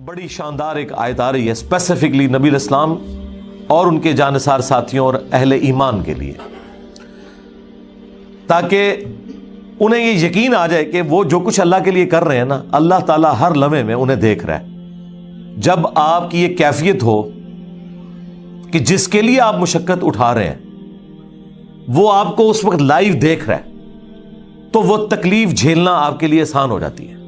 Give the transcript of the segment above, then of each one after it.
بڑی شاندار ایک آیت آ رہی ہے اسپیسیفکلی نبی علیہ السلام اور ان کے جانثار ساتھیوں اور اہل ایمان کے لیے، تاکہ انہیں یہ یقین آ جائے کہ وہ جو کچھ اللہ کے لیے کر رہے ہیں نا، اللہ تعالیٰ ہر لمحے میں انہیں دیکھ رہا ہے۔ جب آپ کی یہ کیفیت ہو کہ جس کے لیے آپ مشقت اٹھا رہے ہیں وہ آپ کو اس وقت لائیو دیکھ رہا ہے، تو وہ تکلیف جھیلنا آپ کے لیے آسان ہو جاتی ہے۔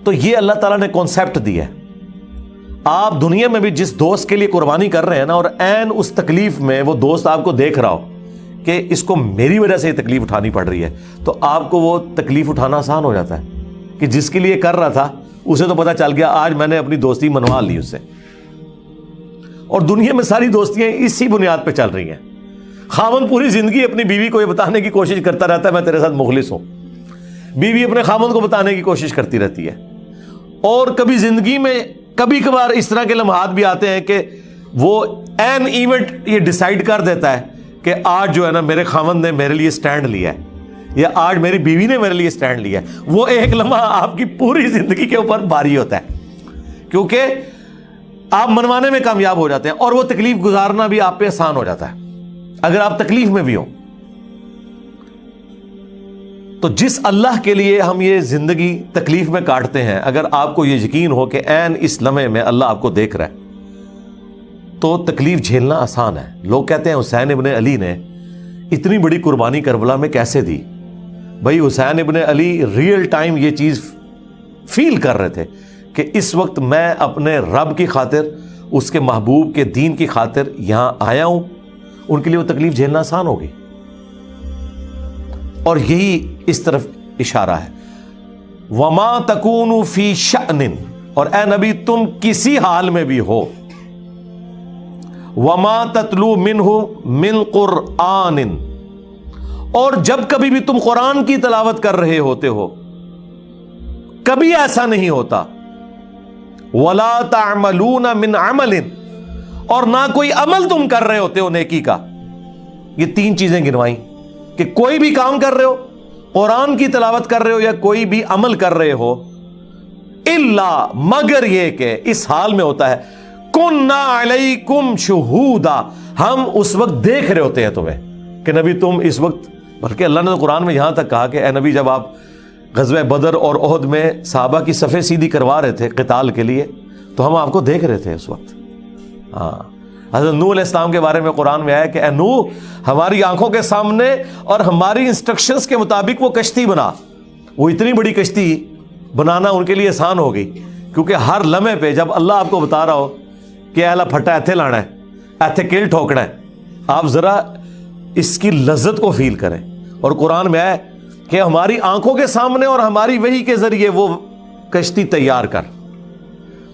تو یہ اللہ تعالیٰ نے کانسیپٹ دیا ہے۔ آپ دنیا میں بھی جس دوست کے لیے قربانی کر رہے ہیں نا، اور عین اس تکلیف میں وہ دوست آپ کو دیکھ رہا ہو کہ اس کو میری وجہ سے یہ تکلیف اٹھانی پڑ رہی ہے، تو آپ کو وہ تکلیف اٹھانا آسان ہو جاتا ہے کہ جس کے لیے کر رہا تھا اسے تو پتا چل گیا آج میں نے اپنی دوستی منوا لی اس سے۔ اور دنیا میں ساری دوستیاں اسی بنیاد پہ چل رہی ہیں۔ خاوند پوری زندگی اپنی بیوی کو یہ بتانے کی کوشش کرتا رہتا ہے میں تیرے ساتھ مخلص ہوں، بیوی اپنے خاوند کو بتانے کی کوشش کرتی رہتی ہے۔ اور کبھی زندگی میں کبھی کبھار اس طرح کے لمحات بھی آتے ہیں کہ وہ این ایونٹ یہ ڈیسائیڈ کر دیتا ہے کہ آج جو ہے نا میرے خاوند نے میرے لیے سٹینڈ لیا ہے، یا آج میری بیوی نے میرے لیے سٹینڈ لیا ہے۔ وہ ایک لمحہ آپ کی پوری زندگی کے اوپر بھاری ہوتا ہے، کیونکہ آپ منوانے میں کامیاب ہو جاتے ہیں اور وہ تکلیف گزارنا بھی آپ پہ آسان ہو جاتا ہے اگر آپ تکلیف میں بھی ہو۔ تو جس اللہ کے لیے ہم یہ زندگی تکلیف میں کاٹتے ہیں، اگر آپ کو یہ یقین ہو کہ عین اس لمحے میں اللہ آپ کو دیکھ رہا ہے تو تکلیف جھیلنا آسان ہے۔ لوگ کہتے ہیں حسین ابن علی نے اتنی بڑی قربانی کربلا میں کیسے دی؟ بھائی حسین ابن علی ریئل ٹائم یہ چیز فیل کر رہے تھے کہ اس وقت میں اپنے رب کی خاطر، اس کے محبوب کے دین کی خاطر یہاں آیا ہوں، ان کے لیے وہ تکلیف جھیلنا آسان ہوگی۔ اور یہی اس طرف اشارہ ہے، وما تکون فی شأن، اور اے نبی تم کسی حال میں بھی ہو، وما تتلو منہ من قرآن، اور جب کبھی بھی تم قرآن کی تلاوت کر رہے ہوتے ہو کبھی ایسا نہیں ہوتا، ولا تعملون من عمل، اور نہ کوئی عمل تم کر رہے ہوتے ہو نیکی کا۔ یہ تین چیزیں گنوائیں کہ کوئی بھی کام کر رہے ہو، قرآن کی تلاوت کر رہے ہو، یا کوئی بھی عمل کر رہے ہو، الا مگر یہ کہ اس حال میں ہوتا ہے کننا علیکم شہودا، ہم اس وقت دیکھ رہے ہوتے ہیں تمہیں کہ نبی تم اس وقت، بلکہ اللہ نے تو قرآن میں یہاں تک کہا کہ اے نبی جب آپ غزوہ بدر اور احد میں صحابہ کی صفیں سیدھی کروا رہے تھے قتال کے لیے تو ہم آپ کو دیکھ رہے تھے اس وقت۔ ہاں، حضرت نوح علیہ السلام کے بارے میں قرآن میں آیا کہ اے نوح ہماری آنکھوں کے سامنے اور ہماری انسٹرکشنز کے مطابق وہ کشتی بنا۔ وہ اتنی بڑی کشتی بنانا ان کے لیے آسان ہو گئی، کیونکہ ہر لمحے پہ جب اللہ آپ کو بتا رہا ہو کہ اہلا پھٹا ایتھے لانا ہے، ایتھے کیل ٹھوکنا ہے، آپ ذرا اس کی لذت کو فیل کریں۔ اور قرآن میں آیا کہ ہماری آنکھوں کے سامنے اور ہماری وحی کے ذریعے وہ کشتی تیار کر۔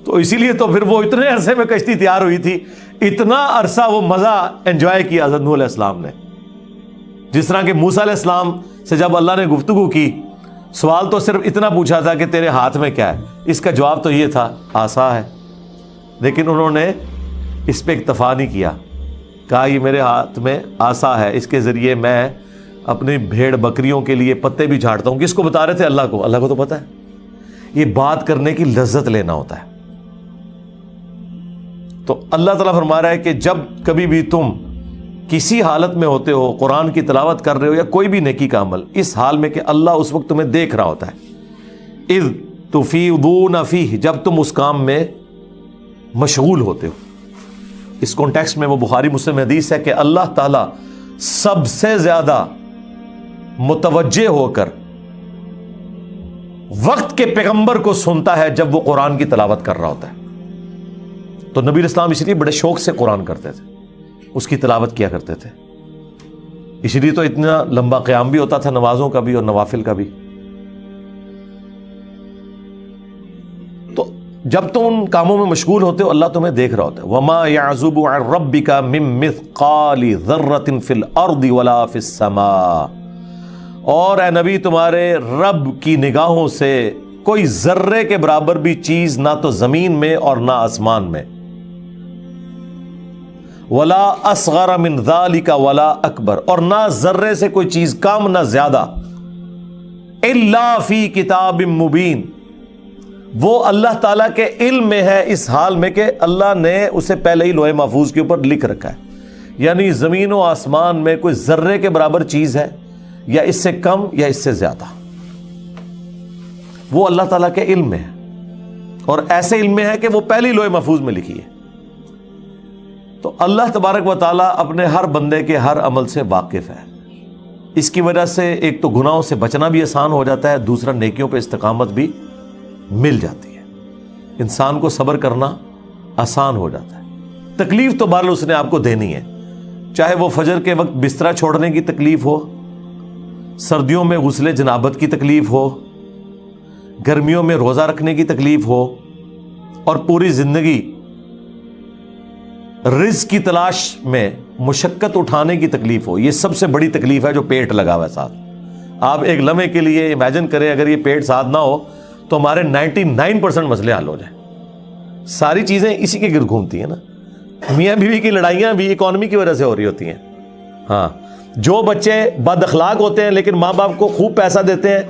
تو اسی لیے تو پھر وہ اتنے عرصے میں کشتی تیار ہوئی تھی، اتنا عرصہ وہ مزہ انجوائے کیا حضرت نوح علیہ السلام نے۔ جس طرح کہ موسیٰ علیہ السلام سے جب اللہ نے گفتگو کی، سوال تو صرف اتنا پوچھا تھا کہ تیرے ہاتھ میں کیا ہے، اس کا جواب تو یہ تھا عصا ہے، لیکن انہوں نے اس پہ اکتفا نہیں کیا، کہا یہ میرے ہاتھ میں عصا ہے، اس کے ذریعے میں اپنی بھیڑ بکریوں کے لیے پتے بھی جھاڑتا ہوں۔ کس کو بتا رہے تھے؟ اللہ کو۔ اللہ کو تو پتہ ہے، یہ بات کرنے کی لذت لینا ہوتا ہے۔ تو اللہ تعالیٰ فرما رہا ہے کہ جب کبھی بھی تم کسی حالت میں ہوتے ہو، قرآن کی تلاوت کر رہے ہو یا کوئی بھی نیکی کا عمل، اس حال میں کہ اللہ اس وقت تمہیں دیکھ رہا ہوتا ہے، اذ تفیضون فیہ، جب تم اس کام میں مشغول ہوتے ہو۔ اس کانٹیکسٹ میں وہ بخاری مسلم حدیث ہے کہ اللہ تعالیٰ سب سے زیادہ متوجہ ہو کر وقت کے پیغمبر کو سنتا ہے جب وہ قرآن کی تلاوت کر رہا ہوتا ہے۔ تو نبی علیہ السلام اس لیے بڑے شوق سے قرآن کرتے تھے، اس کی تلاوت کیا کرتے تھے، اس لیے تو اتنا لمبا قیام بھی ہوتا تھا، نمازوں کا بھی اور نوافل کا بھی۔ تو جب تم ان کاموں میں مشغول ہوتے ہو اللہ تمہیں دیکھ رہا ہوتا ہے۔ وما يعزب عن ربك من مثقال ذرة في الارض ولا في السماء، اور اے نبی تمہارے رب کی نگاہوں سے کوئی ذرے کے برابر بھی چیز نہ تو زمین میں اور نہ آسمان میں، ولا اصغر من ذلك ولا اکبر، اور نہ ذرے سے کوئی چیز کم نہ زیادہ، الا فی کتاب مبین، وہ اللہ تعالیٰ کے علم میں ہے اس حال میں کہ اللہ نے اسے پہلے ہی لوح محفوظ کے اوپر لکھ رکھا ہے. یعنی زمین و آسمان میں کوئی ذرے کے برابر چیز ہے یا اس سے کم یا اس سے زیادہ، وہ اللہ تعالیٰ کے علم میں ہے، اور ایسے علم میں ہے کہ وہ پہلی لوح محفوظ میں لکھی ہے. تو اللہ تبارک و تعالیٰ اپنے ہر بندے کے ہر عمل سے واقف ہے. اس کی وجہ سے ایک تو گناہوں سے بچنا بھی آسان ہو جاتا ہے، دوسرا نیکیوں پہ استقامت بھی مل جاتی ہے. انسان کو صبر کرنا آسان ہو جاتا ہے. تکلیف تو بہرحال اس نے آپ کو دینی ہے، چاہے وہ فجر کے وقت بستر چھوڑنے کی تکلیف ہو، سردیوں میں غسل جنابت کی تکلیف ہو، گرمیوں میں روزہ رکھنے کی تکلیف ہو، اور پوری زندگی رزق کی تلاش میں مشقت اٹھانے کی تکلیف ہو. یہ سب سے بڑی تکلیف ہے جو پیٹ لگا ہوا ہے ساتھ. آپ ایک لمحے کے لیے امیجن کریں اگر یہ پیٹ ساتھ نہ ہو تو ہمارے 99% مسئلے حل ہو جائیں. ساری چیزیں اسی کے گرد گھومتی ہیں نا. میاں بیوی کی لڑائیاں بھی اکانومی کی وجہ سے ہو رہی ہوتی ہیں. ہاں، جو بچے بد اخلاق ہوتے ہیں لیکن ماں باپ کو خوب پیسہ دیتے ہیں،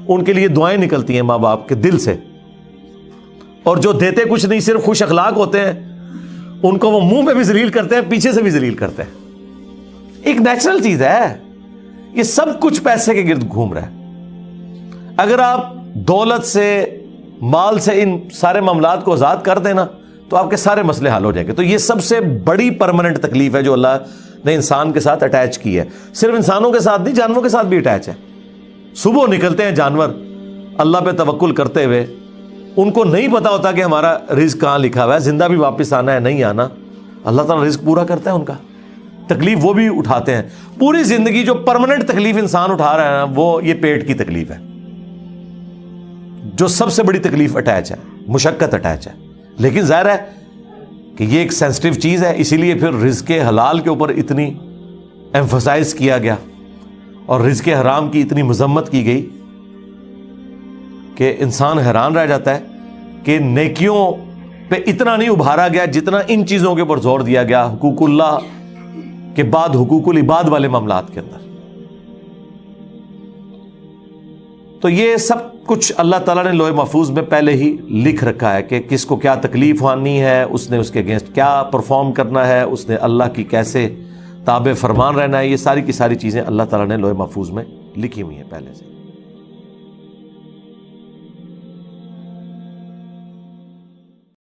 ان کے لیے دعائیں نکلتی ہیں ماں باپ کے دل سے. اور جو دیتے کچھ نہیں، صرف خوش اخلاق ہوتے ہیں، ان کو وہ منہ پہ بھی ذلیل کرتے ہیں، پیچھے سے بھی ذلیل کرتے ہیں. ایک نیچرل چیز ہے. یہ سب کچھ پیسے کے گرد گھوم رہا ہے. اگر آپ دولت سے، مال سے ان سارے معاملات کو آزاد کر دینا تو آپ کے سارے مسئلے حل ہو جائیں گے. تو یہ سب سے بڑی پرماننٹ تکلیف ہے جو اللہ نے انسان کے ساتھ اٹیچ کی ہے. صرف انسانوں کے ساتھ نہیں، جانوروں کے ساتھ بھی اٹیچ ہے. صبح نکلتے ہیں جانور اللہ پہ توکل کرتے ہوئے، ان کو نہیں پتا ہوتا کہ ہمارا رزق کہاں لکھا ہوا ہے، زندہ بھی واپس آنا ہے نہیں آنا. اللہ تعالیٰ رزق پورا کرتا ہے ان کا. تکلیف وہ بھی اٹھاتے ہیں. پوری زندگی جو پرماننٹ تکلیف انسان اٹھا رہا ہے نا، وہ یہ پیٹ کی تکلیف ہے جو سب سے بڑی تکلیف اٹیچ ہے، مشقت اٹیچ ہے. لیکن ظاہر ہے کہ یہ ایک سینسٹیو چیز ہے، اسی لیے پھر رزق حلال کے اوپر اتنی ایمفسائز کیا گیا اور رزق حرام کی اتنی مذمت کی گئی کہ انسان حیران رہ جاتا ہے کہ نیکیوں پہ اتنا نہیں ابھارا گیا جتنا ان چیزوں کے اوپر زور دیا گیا، حقوق اللہ کے بعد حقوق العباد والے معاملات کے اندر. تو یہ سب کچھ اللہ تعالیٰ نے لوح محفوظ میں پہلے ہی لکھ رکھا ہے کہ کس کو کیا تکلیف آنی ہے، اس نے اس کے اگینسٹ کیا پرفارم کرنا ہے، اس نے اللہ کی کیسے تابع فرمان رہنا ہے. یہ ساری کی ساری چیزیں اللہ تعالیٰ نے لوح محفوظ میں لکھی ہوئی ہیں پہلے سے.